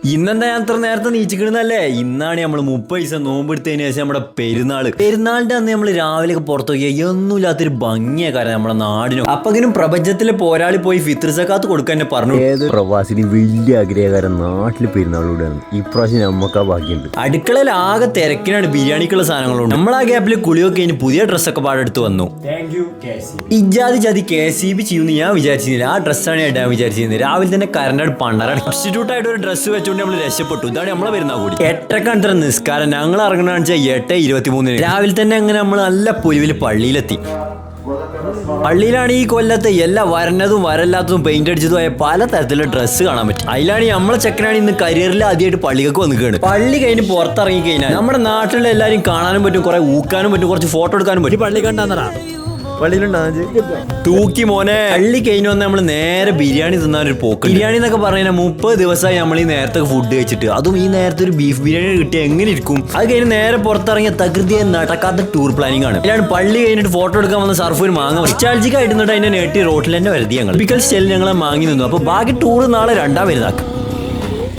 ഇന്നെന്താ ഞാൻ അത്ര നേരത്തെ നീച്ചിക്കണെന്നല്ലേ? ഇന്നാണ് നമ്മൾ 30 ദിവസം നോമ്പെടുത്തതിന് ശേഷം നമ്മുടെ പെരുന്നാളിന്റെ അന്ന് നമ്മൾ രാവിലെ പുറത്തു പോയി ഒന്നുമില്ലാത്തൊരു ഭംഗിയ കാര്യം നമ്മുടെ നാടിനും. അപ്പങ്കിലും പ്രപഞ്ചത്തിലെ പോരാളി പോയി ഫിത്ർ സക്കാത്ത് കൊടുക്കാൻ തന്നെ പറഞ്ഞു. ഏത് പ്രവാസിന് വലിയ ആഗ്രഹകാരൻ നാട്ടിൽ പെരുന്നാളൂടെയാണ്. ഇപ്രാവശ്യം നമുക്ക് ആ ഭാഗ്യമുണ്ട്. അടുക്കളയിൽ ആകെ തിരക്കിനാണ് ബിരിയാണിക്കുള്ള സാധനങ്ങളുണ്ട്. നമ്മൾ ആ ഗ്യാപ്പിൽ കുളിയൊക്കെ കഴിഞ്ഞ് പുതിയ ഡ്രസ്സൊക്കെ പാടെടുത്ത് വന്നു. ഇജാതി ജാതി KCB ചെയ്യുമെന്ന് ഞാൻ വിചാരിച്ചിരുന്നില്ല. ആ ഡ്രസ്സാണ് ഇടാൻ വിചാരിച്ചിരുന്നത്. രാവിലെ തന്നെ കരണ്ട് പണ്ടറ സബ്സ്റ്റിറ്റ്യൂട്ട് ആയിട്ട് ഒരു ഡ്രസ്സ് വെച്ചുകൊണ്ട് നമ്മൾ രക്ഷപ്പെട്ടു. ഇതാണ് നമ്മളെ വരുന്ന കൂടി 8:00 നിസ്കാരം. ഞങ്ങൾ ഇറങ്ങണമെന്ന് വെച്ചാൽ 8:23 രാവിലെ തന്നെ അങ്ങനെ നമ്മൾ നല്ല പൊലിവിൽ പള്ളിയിലെത്തി. പള്ളിയിലാണ് ഈ കൊല്ലത്തെ എല്ലാ വരഞ്ഞതും വരല്ലാത്തതും പെയിന്റ് അടിച്ചതുമായ പല തരത്തിലുള്ള ഡ്രസ്സ് കാണാൻ പറ്റും. അതിലാണ് നമ്മളെ ചെക്കനാണ് ഇന്ന് കരിയറിൽ ആദ്യമായിട്ട് പള്ളിക്കൊക്കെ വന്നിക്കുകയാണ്. പള്ളി കഴിഞ്ഞ് പുറത്തിറങ്ങി കഴിഞ്ഞാൽ നമ്മുടെ നാട്ടിലുള്ള എല്ലാവരും കാണാനും പറ്റും, കുറെ ഊക്കാനും പറ്റും, കുറച്ച് ഫോട്ടോ എടുക്കാനും പറ്റും. പള്ളി കണ്ടാന്നറാ തൂക്കി മോനെ. പള്ളി കഴിഞ്ഞ് വന്ന് നമ്മൾ നേരെ ബിരിയാണി തിന്നാനൊരു പോക്ക്. ബിരിയാണി എന്നൊക്കെ പറഞ്ഞാൽ 30 ദിവസമായി നമ്മൾ ഈ നേരത്തെ ഫുഡ് കഴിച്ചിട്ട്. അതും ഈ നേരത്തെ ഒരു ബീഫ് ബിരിയാണി കിട്ടിയാൽ എങ്ങനെ ഇരിക്കും? അത് കഴിഞ്ഞ് നേരെ പുറത്തിറങ്ങിയ തകൃതിയെ നടക്കാത്ത ടൂർ പ്ലാനിങ് ആണ്. അതിലാണ് പള്ളി കഴിഞ്ഞിട്ട് ഫോട്ടോ എടുക്കാൻ വന്ന സർഫിന് മാങ്ങ റിച്ചാർജിക്ക് ആയിട്ട് അതിനെ നേട്ടി റോട്ടിൽ തന്നെ വരുത്തി. ഞങ്ങൾ പിക്കൽ സ്റ്റൈലിൽ ഞങ്ങളെ മാങ്ങി നിന്നു. അപ്പൊ ബാക്കി ടൂർ നാളെ 2 വരുന്നാക്കും.